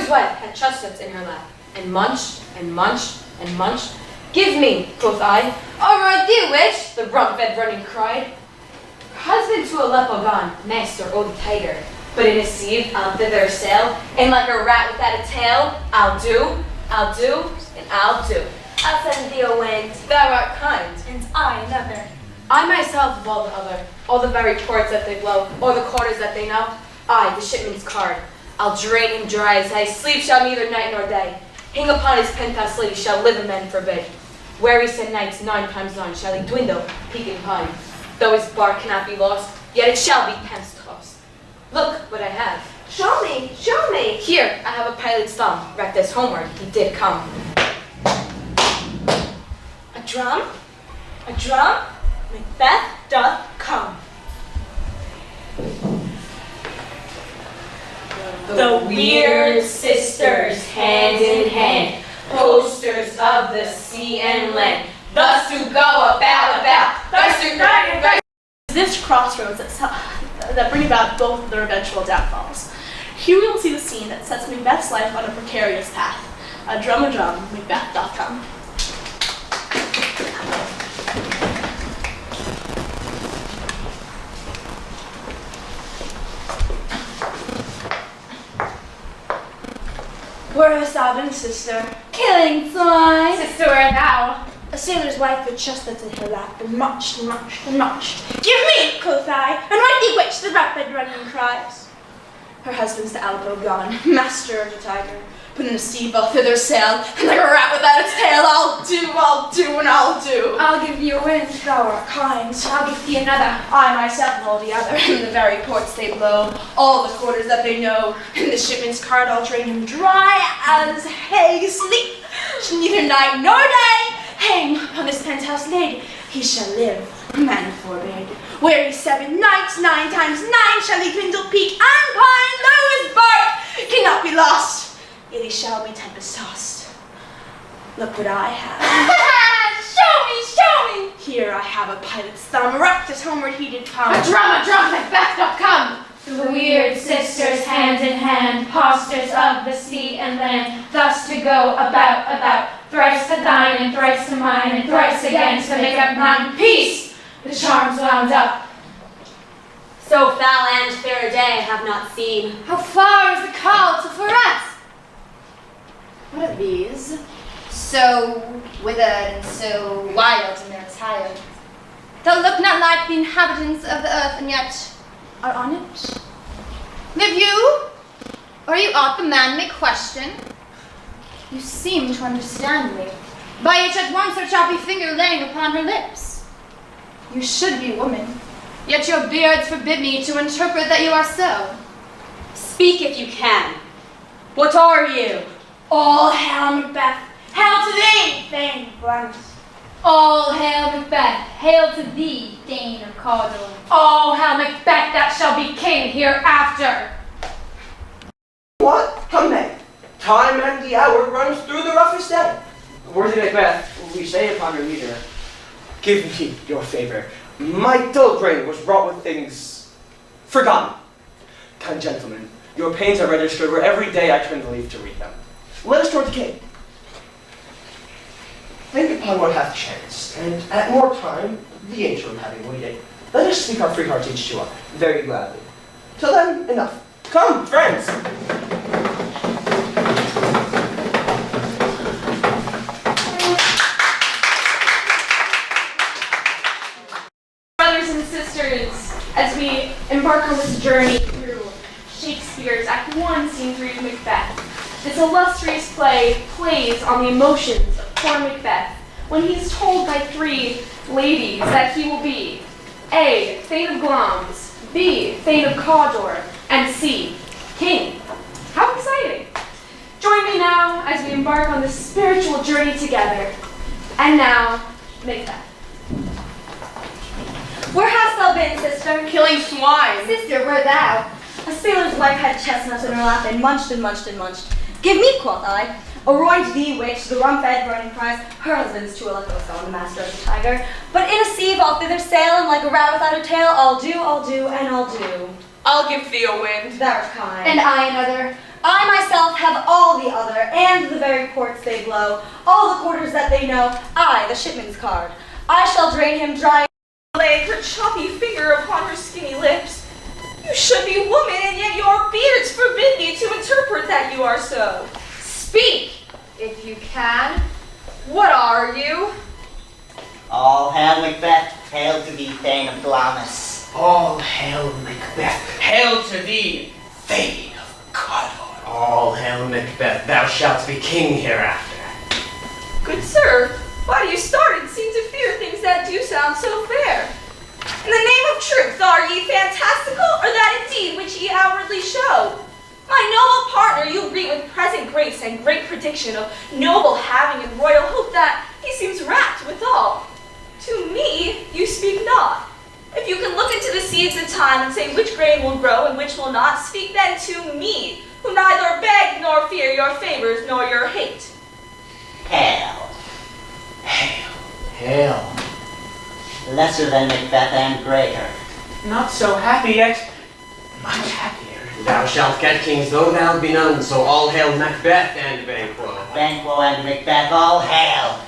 wife had chestnuts in her lap, and munched, and munched, and munched. Give me, quoth I. Or I do wish, the rump-fed running cried. Her husband to Aleppo gone, master o' the tiger. But in a sieve I'll thither sail, and like a rat without a tail, I'll do, and I'll do. I'll send thee a wind. Thou art kind. And I another. I myself of all the other, all the very ports that they blow, or the quarters that they know, I, the shipman's card, I'll drain him dry as hay, sleep shall neither night nor day. Hang upon his penthouse lady shall live men forbid. Wearisome nights 9 times 9 shall he dwindle, peak and pine. Though his bark cannot be lost, yet it shall be pence tossed. Look what I have. Show me, show me. Here I have a pilot's thumb, wrecked as homeward he did come. A drum? A drum? Macbeth doth come. The weird sisters, hand in hand, posters of the sea and land, thus to go about, thus to ride and ride. This crossroads that bring about both their eventual downfalls. Here we will see the scene that sets Macbeth's life on a precarious path. A drum, Macbeth doth come. Where hast thou been, sister? Killing swine. Sister, where thou? A sailor's wife with chestnuts in her lap, and munched, and munched, and munched. Give me, quoth I, and right thee which the rapid running cries. Her husband's to Aleppo gone, master of the tiger. Put in a sea both thither sail, and like a rat without its tail, I'll do, and I'll do. I'll give thee a wind. Thou art kind. I'll give thee another. I myself and all the other, in the very ports they blow, all the quarters that they know, in the shipman's card I'll drain him dry as hay. Sleep shall neither night nor day. Hang upon his penthouse lid, he shall live, man forbid. Weary 7 nights, 9 times 9 shall he dwindle, peak and pine, though his birth cannot be lost. Yet he shall be tempest tossed. Look what I have. Show me. Here I have a pilot's thumb, wrecked as homeward he did come. A drum, Macbeth doth come. The weird sisters, hand in hand, posters of the sea and land, thus to go about, thrice to thine and thrice to mine, and thrice again to make up mine. Peace! The charms wound up. So foul and fair a day I have not seen. How far is the call to Forest? What are these? So withered and so wild in their attire. Thou look not like the inhabitants of the earth, and yet are on it. Live you? Or are you aught the man may question? You seem to understand me. By each at once her choppy finger laying upon her lips. You should be woman, yet your beards forbid me to interpret that you are so. Speak if you can. What are you? All hail Macbeth, hail to thee, Thane Blunt. All hail Macbeth, hail to thee, Thane of Cawdor. All hail Macbeth that shall be king hereafter. What? Come then. Time and the hour runs through the roughest day. Worthy Macbeth, we say upon your meter, give me your favor. My dull brain was wrought with things forgotten. Kind gentlemen, your pains are registered where every day I turn the leaf to read them. Let us toward the king. Think upon what hath chanced, and at more time, the interim having waited, let us speak our free hearts each to other, very gladly. Till then, enough. Come, friends! Brothers and sisters, as we embark on this journey through Shakespeare's Act 1, Scene 3 of Macbeth, this illustrious play plays on the emotions of poor Macbeth when he is told by 3 ladies that he will be A. Thane of Glamis, B. Thane of Cawdor, and C. King. How exciting! Join me now as we embark on this spiritual journey together. And now, Macbeth. Where hast thou been, sister? Killing swine. Sister, where thou? A sailor's wife had chestnuts in her lap, and munched and munched and munched. Give me, quoth I, a roid thee which the rump-fed running cries, her husband's to Aleppo gone, the master of the tiger. But in a sieve I'll thither sail, and like a rat without a tail, I'll do, and I'll do. I'll give thee a wind. Thou art kind. And I another. I myself have all the other, and the very ports they blow, all the quarters that they know, I, the shipman's card. I shall drain him dry. Laid her choppy finger upon her skinny lips. You should be woman, and yet your beards forbid me to interpret that you are so. Speak, if you can. What are you? All hail Macbeth, hail to thee, Thane of Glamis. All hail Macbeth. Hail to thee, Thane of Cawdor. All hail Macbeth. Thou shalt be king hereafter. Good sir, why do you start and seem to fear things that do sound so fair? In the name of truth, are ye fantastical, or that indeed which ye outwardly show? My noble partner you greet with present grace and great prediction of noble having and royal hope that he seems rapt withal. To me you speak not. If you can look into the seeds of time and say which grain will grow and which will not, speak then to me, who neither beg nor fear your favors nor your hate. Hail. Hail. Hail. Lesser than Macbeth and greater. Not so happy yet. Much happier. Thou shalt get kings though thou be none, so all hail Macbeth and Banquo. Banquo and Macbeth, all hail.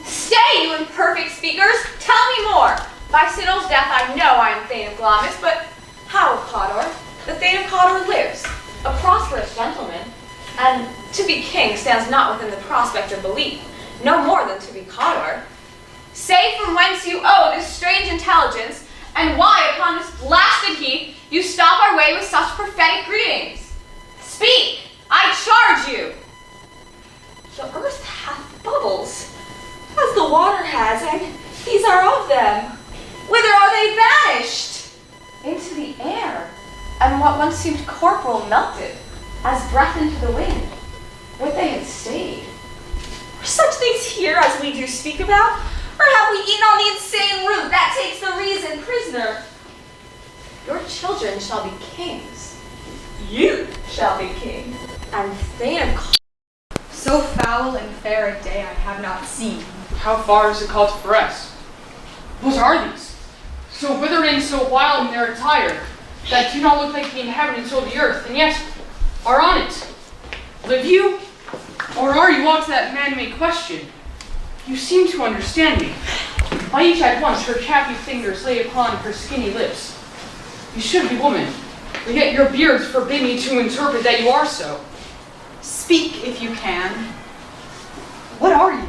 Stay, you imperfect speakers! Tell me more! By Sinel's death I know I am Thane of Glamis, but how of Cawdor? The Thane of Cawdor lives, a prosperous gentleman, and to be king stands not within the prospect of belief, no more than to be Cawdor. Say from whence you owe this strange intelligence, and why upon this blasted heath you stop our way with such prophetic greetings. Speak, I charge you! The earth hath bubbles, as the water has, and these are of them. Whither are they vanished? Into the air, and what once seemed corporal melted, as breath into the wind. Would they had stayed. Are such things here as we do speak about? Or have we eaten on the insane root that takes the reason prisoner? Your children shall be kings, You shall be king. and Thane of So foul and fair a day I have not seen. How far is it called for us? What are these? So withered and so wild in their attire, that do not look like the inhabitants of the earth, and yet are on it. Live you? Or are you all to that man may question? You seem to understand me. By each at once her chappy fingers lay upon her skinny lips. You should be woman, but yet your beards forbid me to interpret that you are so. Speak if you can. What are you?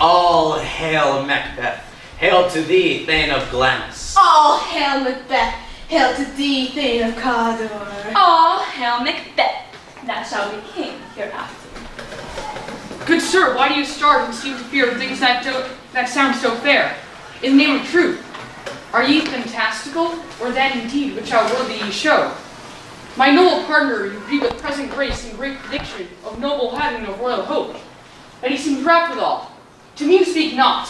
All hail Macbeth. Hail to thee, Thane of Glamis. All hail Macbeth. Hail to thee, Thane of Cawdor. All hail Macbeth. Thou shalt be king hereafter. Good sir, why do you start and seem to fear things that sound so fair? In the name of truth, are ye fantastical, or that indeed which outwardly ye show? My noble partner, you greet with present grace and great prediction of noble having of royal hope, and he seems rapt withal. To me you speak not.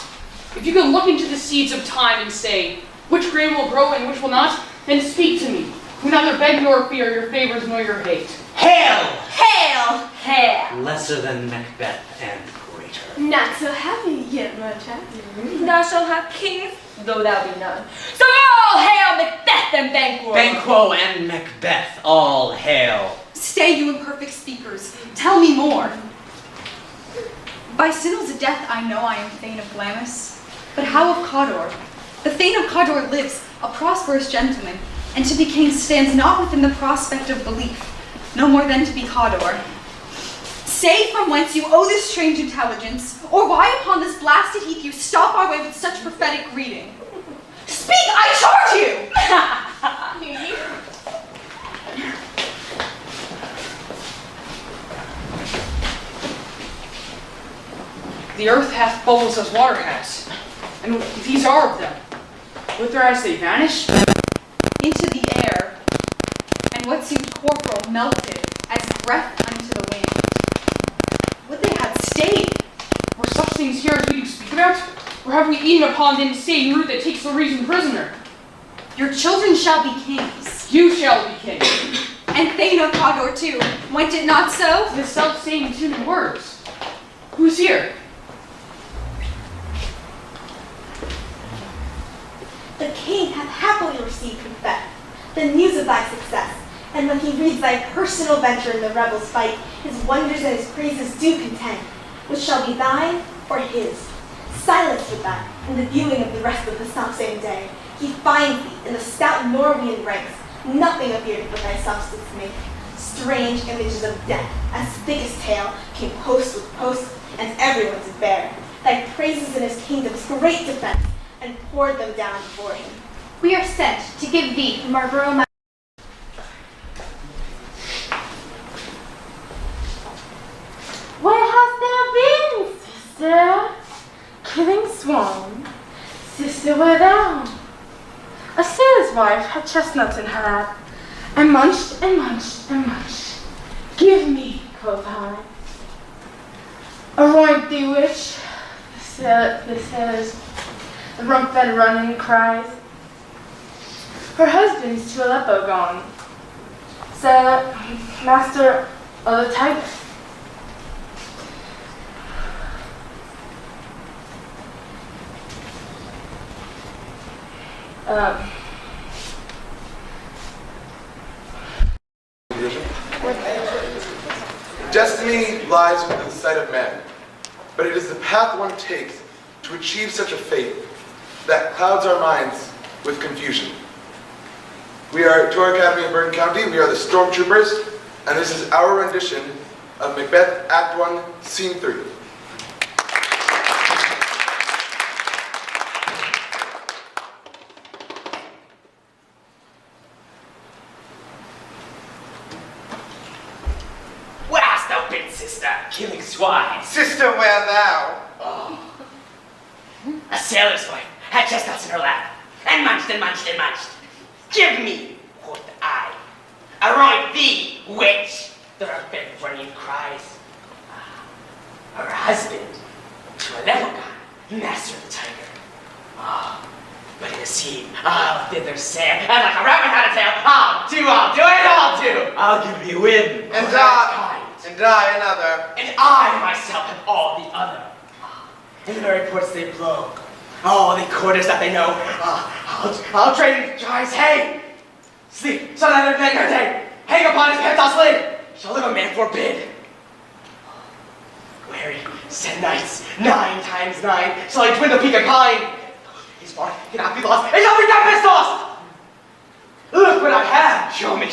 If you can look into the seeds of time and say, which grain will grow and which will not, then speak to me, who neither beg nor fear your favors nor your hate. Hail! Hail! Hail! Lesser than Macbeth and greater. Not so happy yet, much happier. Thou shalt have kings, though thou be none. So all hail Macbeth and Banquo! Banquo and Macbeth, all hail. Stay, you imperfect speakers. Tell me more. By Sinel's death I know I am Thane of Glamis. But how of Cawdor? The Thane of Cawdor lives, a prosperous gentleman, and to be king stands not within the prospect of belief, no more than to be Cawdor. Say from whence you owe this strange intelligence, or why upon this blasted heath you stop our way with such prophetic greeting. Speak, I charge you! The earth hath bubbles as water has, and these are of them. Whither as they vanish? Into the air, and what seemed corporal melted as breath unto the wind. Would they had stayed! Were such things here as we do speak about? Or have we eaten upon the insane root that takes the reason prisoner? Your children shall be kings, You shall be king. and Thane of Cawdor too. Went it not so? The self-same tune and words. Who's here? The king hath happily received Macbeth, the news of thy success, And when he reads thy personal venture in the rebels' fight, his wonders and his praises do contend, which shall be thine or his. Silence with that, in the viewing of the rest of the self-same day. He finds thee in the stout Norwegian ranks, nothing appeared but thy substance make. Strange images of death, as thick as tail, came post with post, and everyone to bear. Thy praises in his kingdom's great defense, and poured them down before him. We are sent to give thee from our borough. Where hast thou been, sister? Killing swan? Sister, where thou? A sailor's wife had chestnuts in her lap, and munched and munched and munched. Give me, quoth I. Aroint thee, witch. The rump bed running cries. Her husband's to Aleppo gone. Sailor, master of the Tiger. Destiny lies within the sight of man, but it is the path one takes to achieve such a fate that clouds our minds with confusion. We are at Tor Academy in Bergen County. We are the Stormtroopers, and this is our rendition of Macbeth Act 1, Scene 3. Where hast thou been, sister, killing swine? Sister, where thou? Oh. A sailor's wife had chestnuts in her lap, and munched and munched and munched. Give me, quoth I. Aroint thee, witch, the bed running cries. Her husband, to a level god, master of the tiger. But in the sea, I'll thither sail, and like a rabbit had a tail, I'll do. I'll give you wind. And I another. And I myself have all the other. In the very ports they blow, all the quarters that they know, I'll train dries hay. Sleep, shall neither night nor day, hang upon his penthouse lid, shall live a man forbid. Weary, 10 nights, 9 times 9, shall I twin the peak of pine. His mark cannot be lost, it shall be tempest tossed. Look what I have, show me.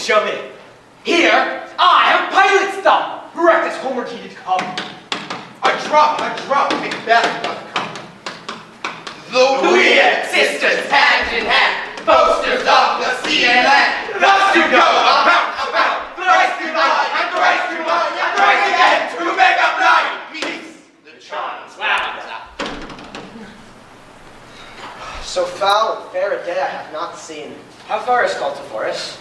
Here, I have pilot's thumb, wrecked as homeward he did come. A drop, Macbeth doth come. The weird sisters, hand in hand, boasters of the sea and land, thus to go about, thrice to night, and thrice to night, and thrice again, to make up night. Peace, the charms wound. So foul and fair a day I have not seen. How far is Cultivorous?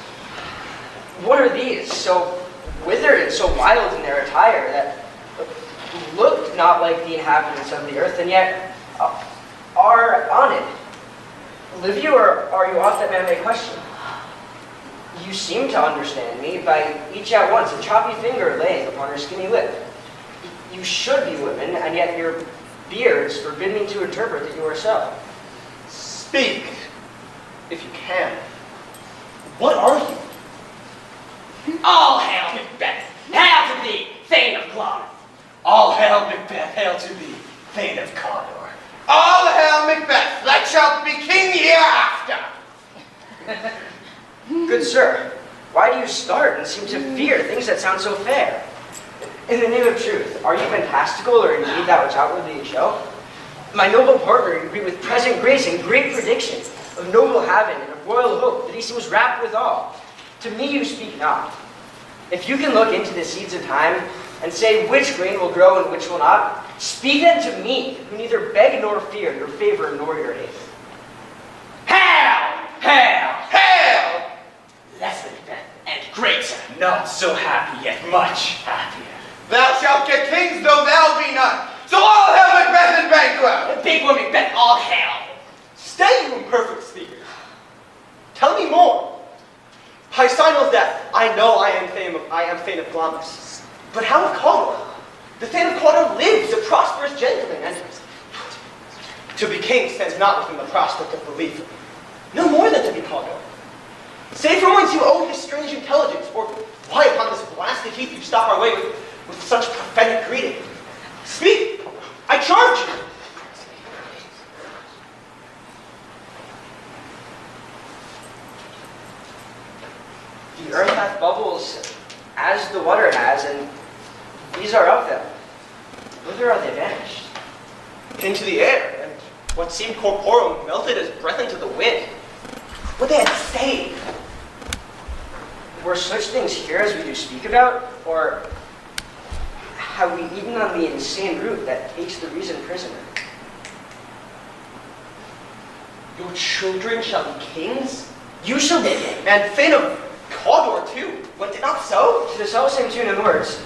What are these, so withered and so wild in their attire, that looked not like the inhabitants of the earth, and yet are on it? Live you, or are you off that man may question? You seem to understand me, by each at once a choppy finger laying upon her skinny lip. You should be women, and yet your beards forbid me to interpret that you are so. Speak, if you can. What are you? All hail Macbeth, hail to thee, Thane of Clon. All hail Macbeth, hail to thee, Thane of Condor. All hail Macbeth, thou shalt be king hereafter. Good sir, why do you start and seem to fear things that sound so fair? In the name of truth, are you fantastical or indeed that which outwardly you show? My noble partner, you agree with present grace and great prediction of noble heaven and of royal hope that he seems wrapped withal. To me you speak not. If you can look into the seeds of time and say which grain will grow and which will not, speak then to me, who neither beg nor fear your favor nor your aid. Hail! Hail! Hail! Less Macbeth and greater, not so happy yet much happier. Thou shalt get kings though thou be none. So all hail Macbeth and Banquo! The big one Macbeth, all hail! Stay, you imperfect speaker. Tell me more. By Signal's death, I know I am Thane of Glamis. But how of Cawdor? The Thane of Cawdor lives, a prosperous gentleman, and to be king stands not within the prospect of belief. No more than to be Cawdor. Say from whence you owe this strange intelligence, or why upon this blasted heath you stop our way with such prophetic greeting. Speak! I charge you! The earth hath bubbles, as the water has, and these are of them. Whither are they vanished? Into the air, and what seemed corporeal melted as breath into the wind. What they had saved. Were such things here as we do speak about, or have we eaten on the insane root that takes the reason prisoner? Your children shall be kings, You shall be king. and Thane of Cawdor too. Was it not so? To the self-same tune and words.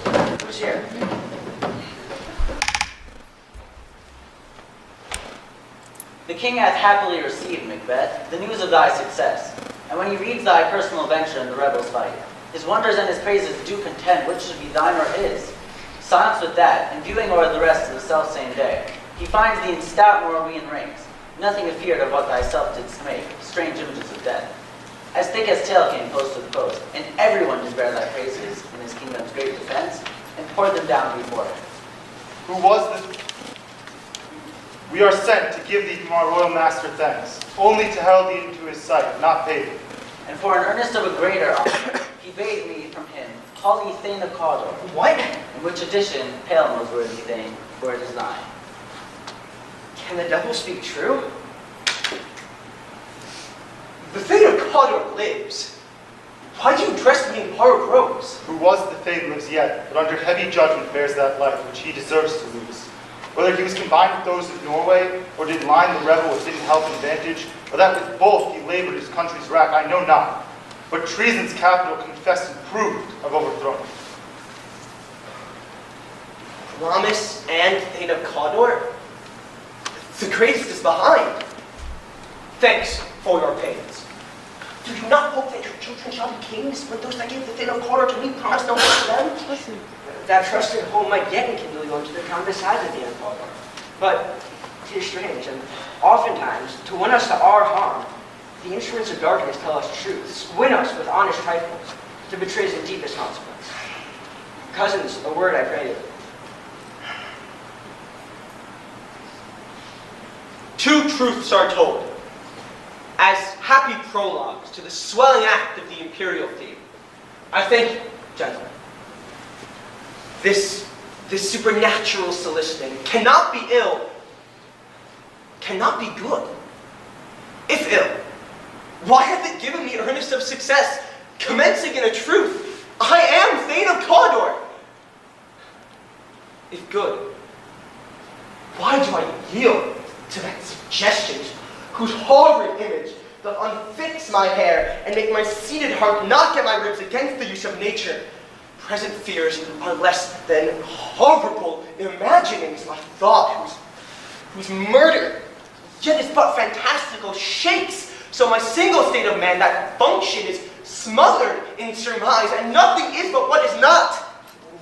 Who's here? The king hath happily received, Macbeth, the news of thy success, and when he reads thy personal venture in the rebels' fight, his wonders and his praises do contend which should be thine or his. Silenced with that, and viewing o'er the rest of the self-same day, he finds thee in stout Norwegian ranks, nothing afeard of what thyself didst make, strange images of death. As thick as tail came post with post, and everyone did bear thy praises in his kingdom's great defense, and poured them down before him. Who was this? We are sent to give thee from our royal master thanks, only to herald thee into his sight, not pay thee. And for an earnest of a greater honor, he bade me from him call thee Thane of Cawdor. What? In which addition, pale most worthy Thane, for it is thine. Can the devil speak true? The Thane of Cawdor lives. Why do you dress me in borrowed robes? Who was the Thane lives yet, but under heavy judgment bears that life which he deserves to lose. Whether he was combined with those of Norway, or did line the rebel with hidden help and advantage, or that with both he labored his country's wrack, I know not. But treason's capital confessed and proved of overthrown. Promise and Thane of Cawdor? The greatest is behind. Thanks for your pains. Do you not hope that your children shall be kings, when those that gave the Thane of Cawdor to me promised no more to them? Listen, that trusted home might yet enkindle you into the crown beside the Thane of Cawdor. But it is strange, and oftentimes, to win us to our harm, the instruments of darkness tell us truths, win us with honest trifles, to betray's in deepest consequence. Cousins, a word I pray you. Two truths are told, as happy prologues to the swelling act of the imperial theme. I think, gentlemen, this supernatural soliciting cannot be ill, cannot be good. If ill, why hath it given me earnest of success, commencing in a truth? I am Thane of Cawdor. If good, why do I yield to that suggestion whose horrid image doth unfix my hair and make my seated heart knock at my ribs against the use of nature? Present fears are less than horrible imaginings of thought, whose murder yet is but fantastical shakes. So my single state of man, that function, is smothered in surmise, and nothing is but what is not.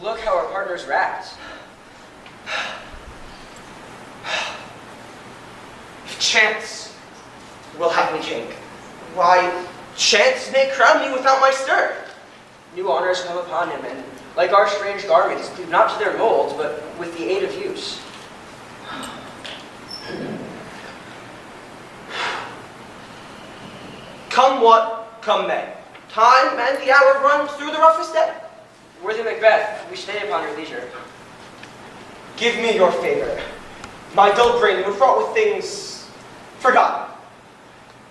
Look how our partner's racked. If chance will have me king, why, chance may crown me without my stir. New honors come upon him, and like our strange garments, cleave not to their molds, but with the aid of use. Come what, come may. Time and the hour run through the roughest day. Worthy Macbeth, we stay upon your leisure. Give me your favor. My dull brain was fraught with things forgotten.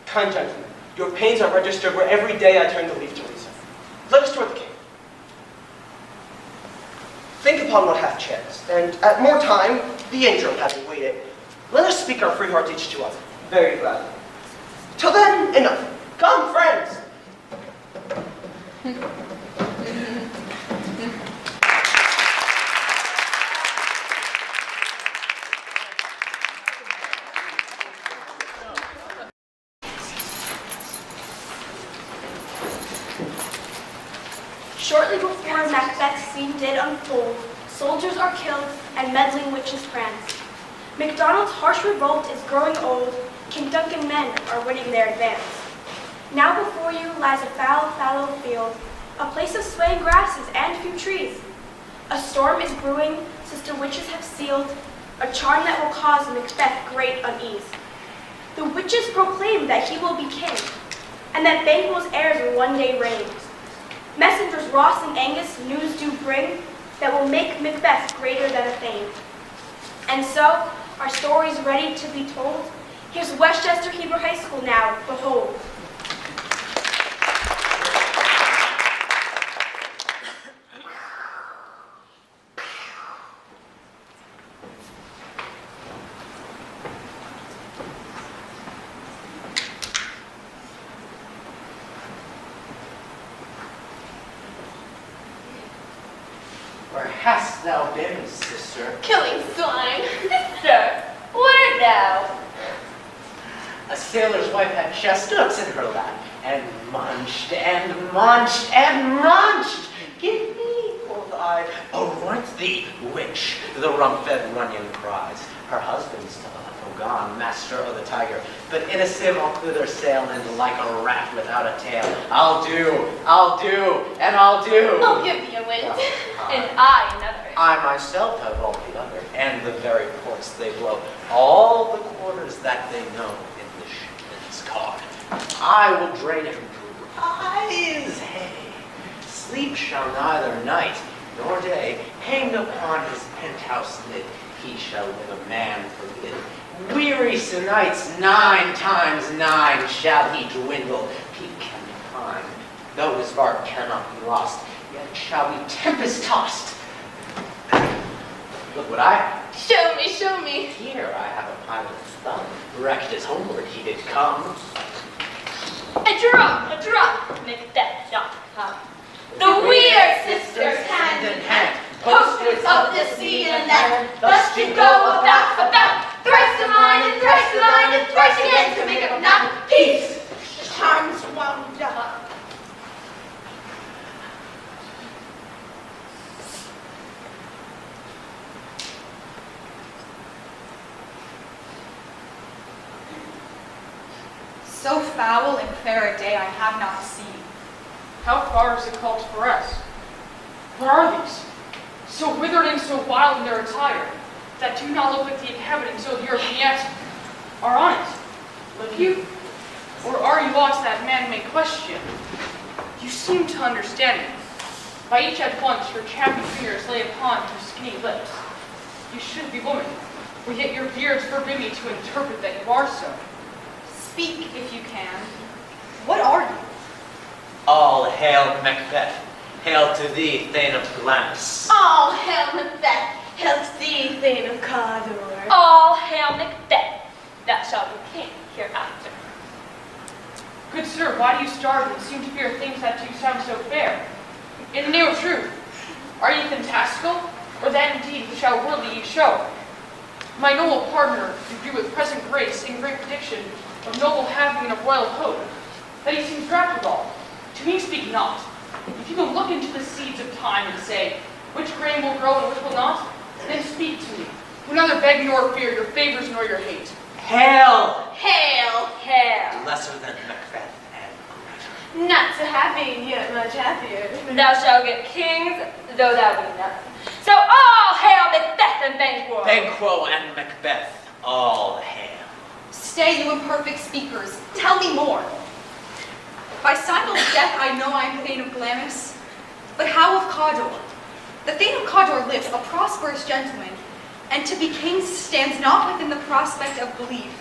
Kind gentlemen, your pains are registered where every day I turn the leaf to reason. Let us toward the king. Think upon what hath chanced, and at more time, the angel having waited, let us speak our free hearts each to other. Very gladly. Till then, enough. Come, friends. Shortly before Macbeth's scene did unfold, soldiers are killed and meddling witches prance. MacDonald's harsh revolt is growing old, King Duncan men are winning their advance. Now before you lies a foul, fallow field, a place of swaying grasses and few trees. A storm is brewing, sister witches have sealed a charm that will cause Macbeth great unease. The witches proclaim that he will be king, and that Banquo's heirs will one day reign. Messengers Ross and Angus news do bring that will make Macbeth greater than a thane. And so, our story's ready to be told. Here's Westchester Hebrew High School now, behold. Where hast thou been, sister? Killing swine. Sister, where now? A sailor's wife had chestnuts in her lap, and munched, and munched, and munched. Give me, quoth I, aroint thee, witch, the rump-fed Runyon cries. Her husband's gone, master of the tiger, but in a sieve I'll thither sail, and like a rat without a tail, I'll do, and I'll do. I'll give thee a wind, and I another. I myself have all the other, and the very ports they blow, all the quarters that they know in the shipman's card. I will drain him through eyes, hey. Sleep shall neither night nor day hang upon his penthouse lid. He shall live a man forbid. Wearisome nights 9 times 9 shall he dwindle. He can climb, though his bark cannot be lost, yet shall be tempest-tossed. Look what I have. Show me, show me. Here I have a pilot's thumb. Wrecked as homeward he did come. A drop, Macbeth not come. The we are sisters, hand in hand, posters of the sea and land. Thus to go about, thrice a line, and thrice a line, and thrice again to make up not peace. Charms wound up. So foul and fair a day I have not seen. How far is it called for us? What are these? So withered and so wild in their attire, that do not look like the inhabitants of Europe yet are on it. Live you? Or are you lost that man may question? You seem to understand me. By each at once your chappy fingers lay upon your skinny lips. You should be woman, but yet your beards forbid me to interpret that you are so. Speak if you can. What are you? All hail Macbeth. Hail to thee, Thane of Glamis. All hail Macbeth, hail to thee, Thane of Cawdor. All hail Macbeth, thou shalt be king hereafter. Good sir, why do you startle and seem to fear things that do sound so fair? In the name of truth, are ye fantastical, or that indeed which outwardly ye show? My noble partner, you do with present grace in great prediction of noble having and of royal hope, that he seems wrapped withal. To me speak not. If you can look into the seeds of time and say, which grain will grow and which will not, then speak to me. Who neither beg nor fear your favors nor your hate. Hail! Hail, hail. Lesser than Macbeth and greater. Not so happy, yet much happier. Thou shalt get kings, though thou be none. So all hail Macbeth and Banquo. Banquo and Macbeth, all hail. Stay, you imperfect speakers. Tell me more. By Seinwell's death, I know I am Thane of Glamis. But how of Cawdor? The Thane of Cawdor lives, a prosperous gentleman, and to be king stands not within the prospect of belief,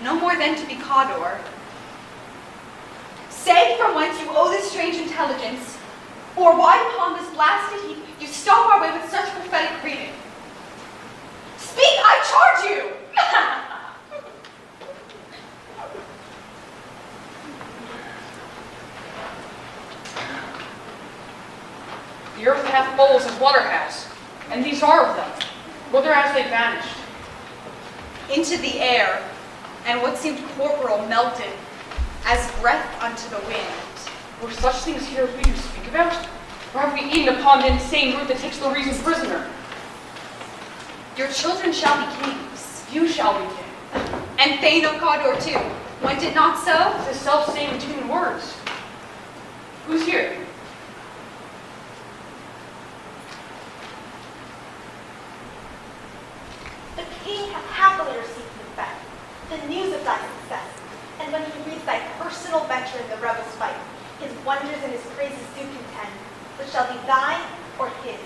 no more than to be Cawdor. Say from whence you owe this strange intelligence, or why upon this blasted heath you stop our way with such prophetic greeting. Speak, I charge you! The earth hath bowls as water has, and these are of them. Whither has they vanished? Into the air, and what seemed corporal melted, as breath unto the wind. Were such things here as we do speak about? Or have we eaten upon the insane root that takes the reason prisoner? Your children shall be kings. You shall be king. And Thane of Cawdor too. Was it not so? It's the self-same 2 words. Who's here? The king hath happily received Macbeth, the news of thy success, and when he reads thy personal venture in the rebels' fight, his wonders and his praises do contend, which shall be thine or his.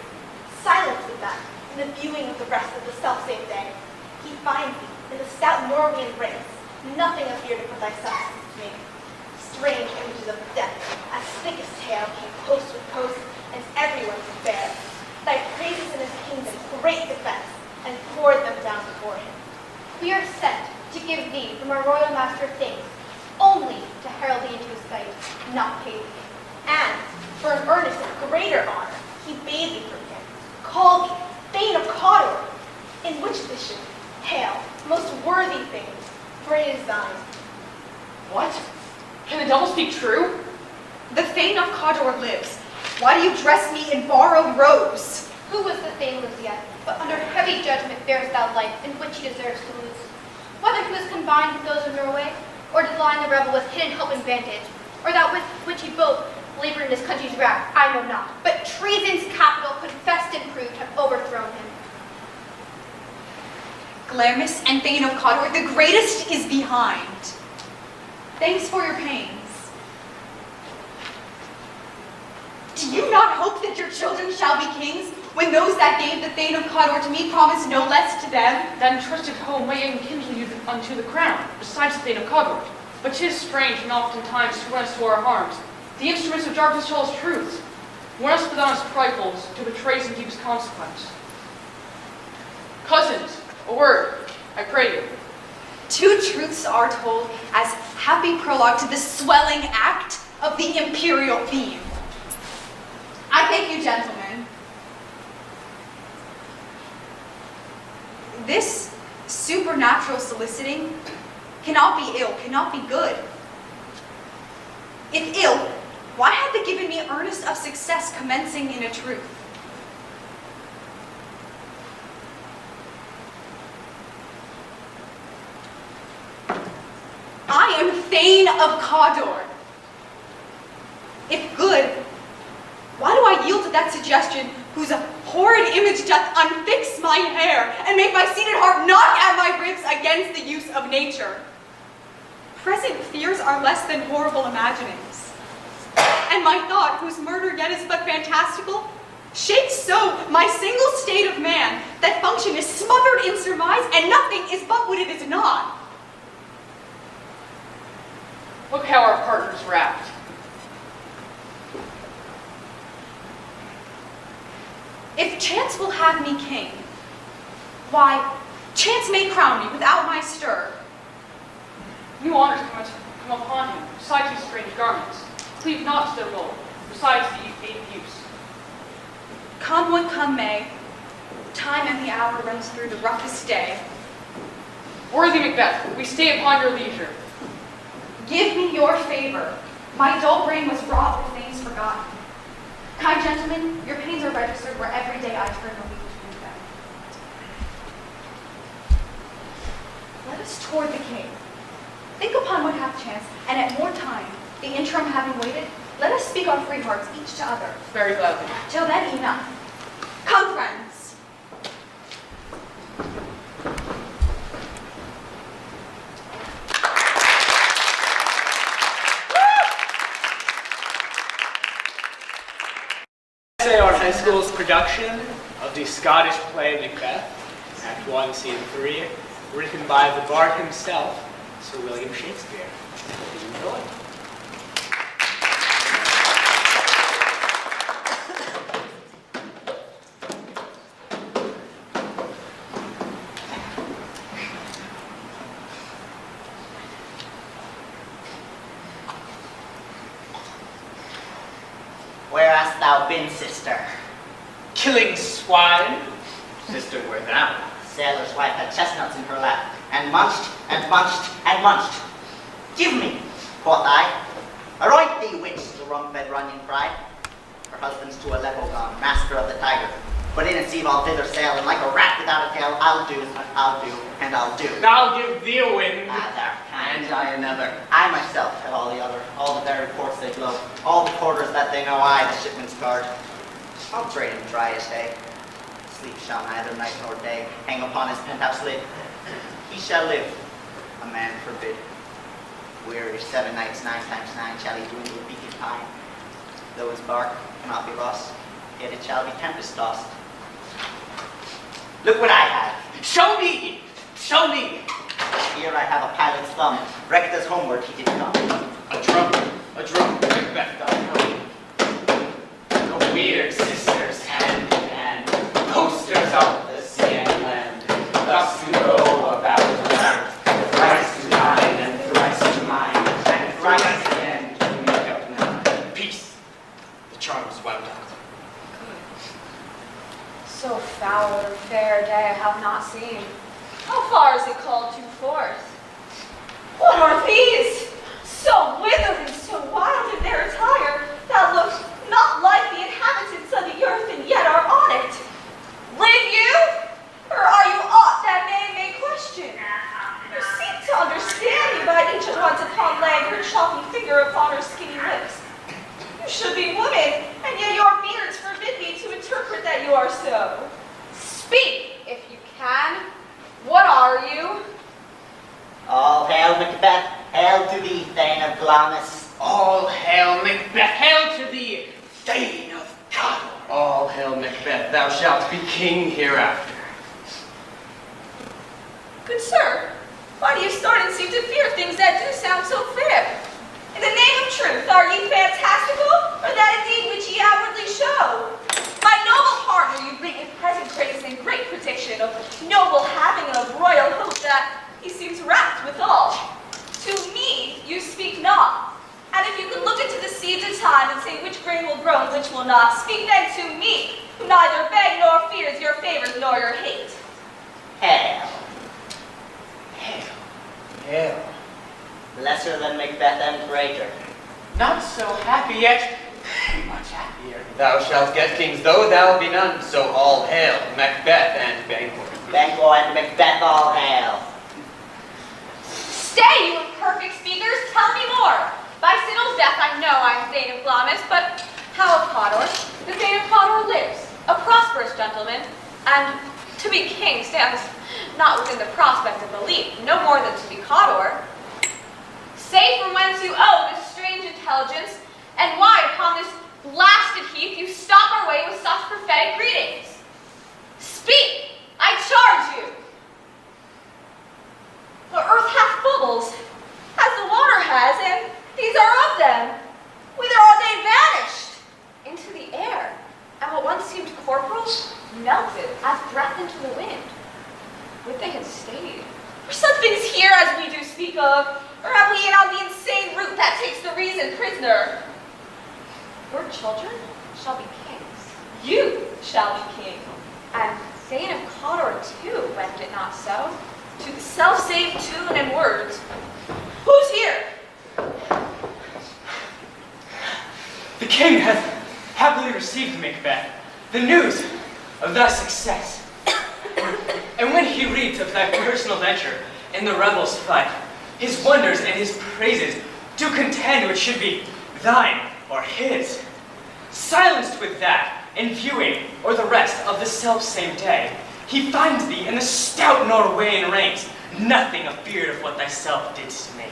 Silence with that, in the viewing of the rest of the selfsame day. He finds thee in the stout Norwegian ranks, nothing of fear to put thy substance to me. Strange images of death, as thick as hail, came post with post, and everywhere to bear. Thy praises in his kingdom, great defense, and poured them down before him. We are sent to give thee from our royal master things, only to herald thee into his sight, not pay thee. And, for an earnest of greater honor, he bade thee from him, call thee Thane of Cawdor, in which vision, hail, most worthy things, for it is thine. What? Can the double speak true? The Thane of Cawdor lives. Why do you dress me in borrowed robes? Who was the Thane lives yet, but under heavy judgment bears thou life, in which he deserves to lose. Whether he was combined with those of Norway, or did line the rebel with hidden help and vantage, or that with which he both labored in his country's wrath, I know not. But treason's capital, confessed and proved, have overthrown him. Glamis and Thane of Cawdor, the greatest is behind. Thanks for your pains. Do you not hope that your children shall be kings, when those that gave the Thane of Cawdor to me promised no less to them? That entrusted home may enkindle you unto the crown, besides the Thane of Cawdor. But 'tis strange, and oftentimes to run us to our harms. The instruments of darkness tell us truths. Warn us with honest trifles, to betrays and deepest consequence. Cousins, a word, I pray you. 2 truths are told as happy prologue to the swelling act of the imperial theme. I thank you, gentlemen. This supernatural soliciting cannot be ill, cannot be good. If ill, why had they given me earnest of success commencing in a truth? I am Thane of Cawdor. If good, why do I yield to that suggestion whose horrid image doth unfix my hair and make my seated heart knock at my ribs against the use of nature? Present fears are less than horrible imaginings. And my thought, whose murder yet is but fantastical, shakes so my single state of man that function is smothered in surmise and nothing is but what it is not. Look how our partner's wrapped. If chance will have me king, why, chance may crown me without my stir. New honors come upon him, besides these strange garments. Cleave not to their mold, besides the aid of use. Come what come may, time and the hour runs through the roughest day. Worthy Macbeth, we stay upon your leisure. Give me your favor. My dull brain was wrought with things forgotten. Kind gentlemen, your pains are registered where every day I turn the leaf to them. Let us toward the king. Think upon what hath chanced, and at more time, the interim having waited, let us speak our free hearts each to other. Very gladly. Till then, enough. Come, friends. Our high school's production of the Scottish play Macbeth, Act 1, Scene 3, written by the bard himself, Sir William Shakespeare. Please enjoy. Where hast thou been, sister? Killing swine. Sister, where thou? Sailor's wife had chestnuts in her lap, and munched, and munched, and munched. Give me, quoth I. Aroint thee, witch, the rum-fed Runyon cried. Her husband's to Aleppo gone, master of the Tiger. But in a sea I'll thither sail, and like a rat without a tail, I'll do, and I'll do. I'll give thee a wind, Ah, thou kind. and I another. I myself tell all the very ports they blow, all the quarters that they know, I, the shipman's guard. I'll drain him dry as hay. Sleep shall neither night nor day hang upon his penthouse lid. He shall live, a man forbid. Weary 7 nights, 9 times 9 shall he dwindle beacon pine. Though his bark cannot be lost, yet it shall be tempest tossed. Look what I have. Show me! Show me! Here I have a pilot's thumb. Wrecked as homeward he did come. A drum, Macbeth doth come. The weird sisters hand in hand, posters of the sea and land. Thus to go about the land, thrice to dine and thrice to mine, and thrice again to make up now. Peace, the charms well done. So foul or fair a day I have not seen. How far is it called to forth? What are these? So withered and so wild in their attire, that look not like the inhabitants of the earth, and yet are on it. Live you? Or are you aught that man may question? You seem to understand me by each at once upon leg, her choppy finger upon her skinny lips. You should be women, and yet your beards forbid me to interpret that you are so. Speak, if you can. What are you? All hail Macbeth, hail to thee, Thane of Glamis. All hail Macbeth, hail to thee, Thane of Cawdor. All hail Macbeth, thou shalt be king hereafter. Good sir, why do you start and seem to fear things that do sound so fair? In the name of truth, are ye fantastical, or that indeed which ye outwardly show? My noble partner, you bring in present praise and great prediction of noble having and of royal hope that he seems rapt withal. To me you speak not, and if you could look into the seeds of time and say which grain will grow and which will not, speak then to me, who neither beg nor fears your favors nor your hate. Hail. Hail, hail. Lesser than Macbeth and greater. Not so happy yet, much happier. Thou shalt get kings, though thou be none, so all hail Macbeth and Banquo. Banquo and Macbeth, all hail. Stay, you imperfect speakers, tell me more. By Sinel's death I know I am Thane of Glamis, but how of Cawdor? The Thane of Cawdor lives, a prosperous gentleman, and to be king stands not within the prospect of belief, no more than to be Cawdor. Say from whence you owe this strange intelligence, and why upon this blasted heath you stop our way with such prophetic greetings. Speak, I charge you. The earth hath bubbles, as the water has, and these are of them. Whither are they vanished? Into the air, and what once seemed corporal melted as breath into the wind. Would they had stayed? Are such things here as we do speak of, or have we in on the insane route that takes the reason prisoner? Your children shall be kings. You shall be king. And Thane of Cawdor too, went it not so? To the self-same tune and words. Who's here? The king hath happily received, Macbeth, the news of thy success. And when he reads of thy personal venture in the rebels' fight, his wonders and his praises do contend which should be thine or his. Silenced with that, and viewing o'er the rest of the self-same day, he finds thee in the stout Norwegian ranks, nothing afeard of what thyself didst make.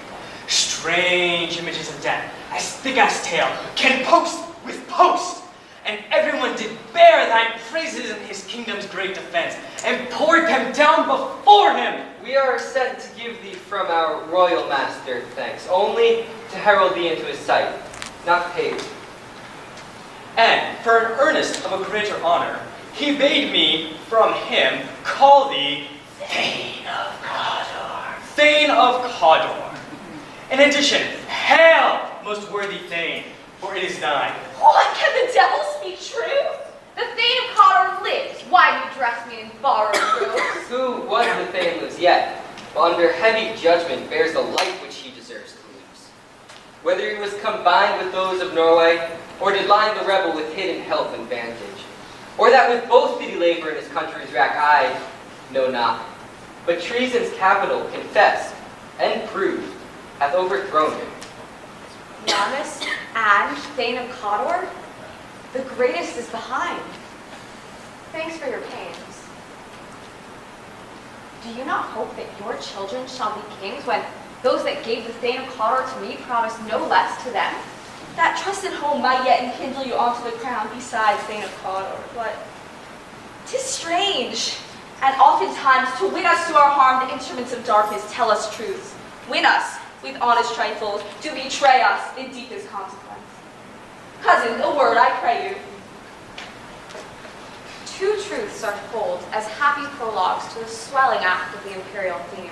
Strange images of death, as thick as tale, can post with post. And everyone did bear thy praises in his kingdom's great defense, and poured them down before him. We are sent to give thee from our royal master thanks, only to herald thee into his sight, not paid. And for an earnest of a greater honor, he bade me from him call thee Thane of Cawdor. Thane of Cawdor. In addition, hail, most worthy Thane, for it is thine. What, can the devil speak true? The Thane of Cawdor lives. Why do you dress me in borrowed robes? Who was the Thane lives yet, but under heavy judgment bears the life which he deserves to lose. Whether he was combined with those of Norway, or did line the rebel with hidden help and vantage, or that with both did he labor in his country's wrack, I know not. But treason's capital confessed and proved, hath overthrown him. Yarmus and Thane of Cawdor? The greatest is behind. Thanks for your pains. Do you not hope that your children shall be kings when those that gave the Thane of Cawdor to me promised no less to them? That trusted home might yet enkindle you onto the crown besides Thane of Cawdor, but 'tis strange. And oftentimes, to win us to our harm, the instruments of darkness tell us truths. Win us with honest trifles, to betray us in deepest consequence. Cousin, a word, I pray you. Two truths are told as happy prologues to the swelling act of the imperial theme.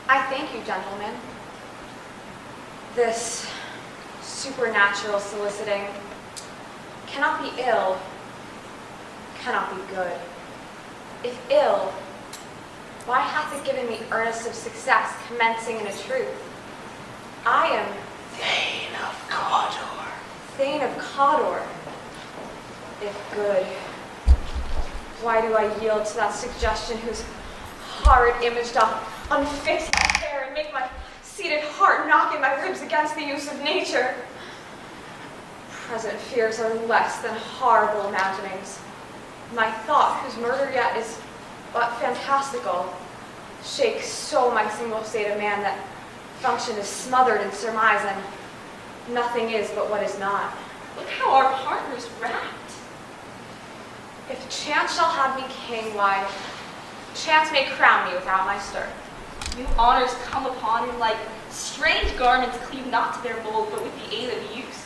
I thank you, gentlemen. This supernatural soliciting cannot be ill, cannot be good. If ill, why hath it given me earnest of success, commencing in a truth? I am Thane of Cawdor. Thane of Cawdor. If good, why do I yield to that suggestion whose horrid image doth unfix my hair and make my seated heart knock in my ribs against the use of nature? Present fears are less than horrible imaginings. My thought, whose murder yet is but fantastical, shakes so my single state of man that function is smothered in surmise, and nothing is but what is not. Look how our partners racked. If chance shall have me king, why, chance may crown me without my stir. New honors come upon him like strange garments cleave not to their mold, but with the aid of use.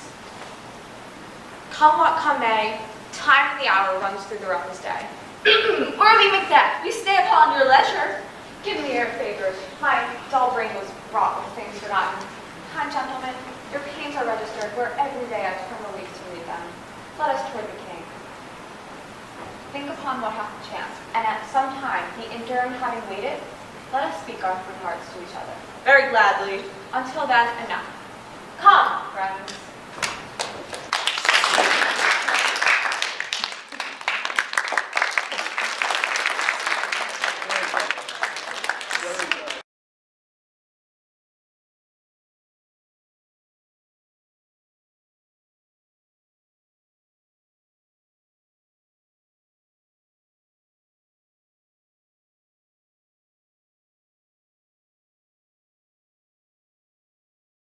Come what come may, time and the hour runs through the roughest day. Worthy Macbeth, we stay upon your leisure. Give me your favors. My dull brain was wrought with things forgotten. Kind gentlemen, your pains are registered where every day I turn the leaf to read them. Let us toward the king. Think upon what hath chanced, and at some time, the enduring having waited, let us speak our free hearts to each other. Very gladly. Until then, enough. Come, friends.